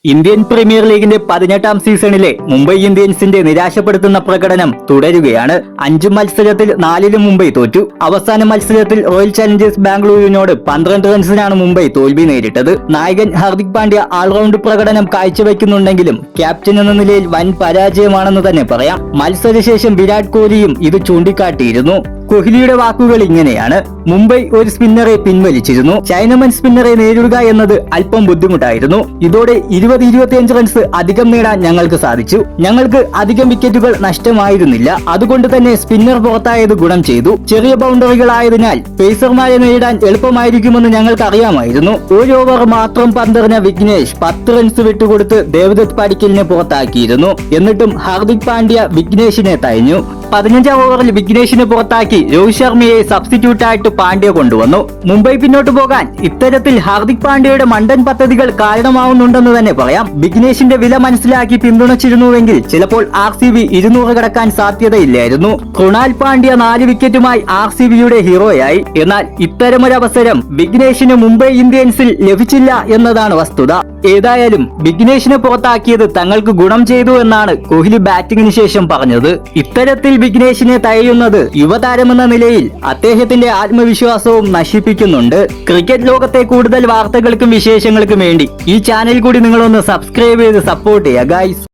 Indian premier ലീഗിന്റെ 18ാം സീസണിലെ മുംബൈ ഇന്ത്യൻസിന്റെ നിരാശപ്പെടുത്തുന്ന പ്രകടനം തുടരുകയാണ്. 5 മത്സരത്തിൽ 4ലും മുംബൈ തോറ്റു. അവസാന മത്സരത്തിൽ റോയൽ ചലഞ്ചേഴ്സ് ബാംഗ്ലൂരിനോട് 12 റൺസിനാണ് മുംബൈ തോൽവി നേരിട്ടത്. നായകൻ ഹാർദിക് പാണ്ഡ്യ ഓൾറൗണ്ട് പ്രകടനം കാഴ്ചവെക്കുന്നുണ്ടെങ്കിലും ക്യാപ്റ്റൻ എന്ന നിലയിൽ വൻ പരാജയമാണെന്ന് തന്നെ പറയാം. മത്സരശേഷം വിരാട് കോഹ്ലിയും ഇത് ചൂണ്ടിക്കാട്ടിയിരുന്നു. കോഹ്ലിയുടെ വാക്കുകൾ ഇങ്ങനെയാണ്: മുംബൈ ഒരു സ്പിന്നറെ പിൻവലിച്ചിരുന്നു. ചൈനമൻ സ്പിന്നറെ നേരിടുക എന്നത് അല്പം ബുദ്ധിമുട്ടായിരുന്നു. ഇതോടെ 20-25 റൺസ് അധികം നേടാൻ ഞങ്ങൾക്ക് സാധിച്ചു. ഞങ്ങൾക്ക് അധികം വിക്കറ്റുകൾ നഷ്ടമായിരുന്നില്ല. അതുകൊണ്ട് തന്നെ സ്പിന്നർ പുറത്തായത് ഗുണം ചെയ്തു. ചെറിയ ബൗണ്ടറികളായതിനാൽ പേസർമാരെ നേരിടാൻ എളുപ്പമായിരിക്കുമെന്ന് ഞങ്ങൾക്ക് അറിയാമായിരുന്നു. ഒരു ഓവർ മാത്രം പന്തെറിഞ്ഞ വിഘ്നേഷ് 10 റൺസ് വിട്ടുകൊടുത്ത് ദേവദത്ത് പടിക്കലിനെ പുറത്താക്കിയിരുന്നു. എന്നിട്ടും ഹാർദിക് പാണ്ഡ്യ വിഘ്നേഷിനെ തഴഞ്ഞു. 15ാം ഓവറിൽ വിഘ്നേഷിനെ പുറത്താക്കി രോഹിത് ശർമ്മയെ സബ്സ്റ്റിറ്റ്യൂട്ടായിട്ട് പാണ്ഡ്യ കൊണ്ടുവന്നു. മുംബൈ പിന്നോട്ട് പോകാൻ ഇത്തരത്തിൽ ഹാർദിക് പാണ്ഡ്യയുടെ മണ്ടൻ പദ്ധതികൾ കാരണമാവുന്നുണ്ടെന്ന് തന്നെ പറയാം. വിഘ്നേഷിന്റെ വില മനസ്സിലാക്കി പിന്തുണച്ചിരുന്നുവെങ്കിൽ ചിലപ്പോൾ RCB 200 കടക്കാൻ സാധ്യതയില്ലായിരുന്നു. കൃണാൽ പാണ്ഡ്യ 4 വിക്കറ്റുമായി RCBയുടെ ഹീറോയായി. എന്നാൽ ഇത്തരമൊരവസരം വിഘ്നേഷിന് മുംബൈ ഇന്ത്യൻസിൽ ലഭിച്ചില്ല എന്നതാണ് വസ്തുത. ഏതായാലും വിഘ്നേഷിനെ പുറത്താക്കിയത് തങ്ങൾക്ക് ഗുണം ചെയ്തു എന്നാണ് കോഹ്ലി ബാറ്റിംഗിന് ശേഷം പറഞ്ഞത്. ഇത്തരത്തിൽ വിഘ്നേഷിനെ തഴയുന്നത് യുവതാരമെന്ന നിലയിൽ അദ്ദേഹത്തിന്റെ ആത്മവിശ്വാസവും നശിപ്പിക്കുന്നുണ്ട്. ക്രിക്കറ്റ് ലോകത്തെ കൂടുതൽ വാർത്തകൾക്കും വിശേഷങ്ങൾക്കും വേണ്ടി ഈ ചാനൽ കൂടി നിങ്ങളൊന്ന് സബ്സ്ക്രൈബ് ചെയ്ത് സപ്പോർട്ട് ചെയ്യുക ഗൈസ്.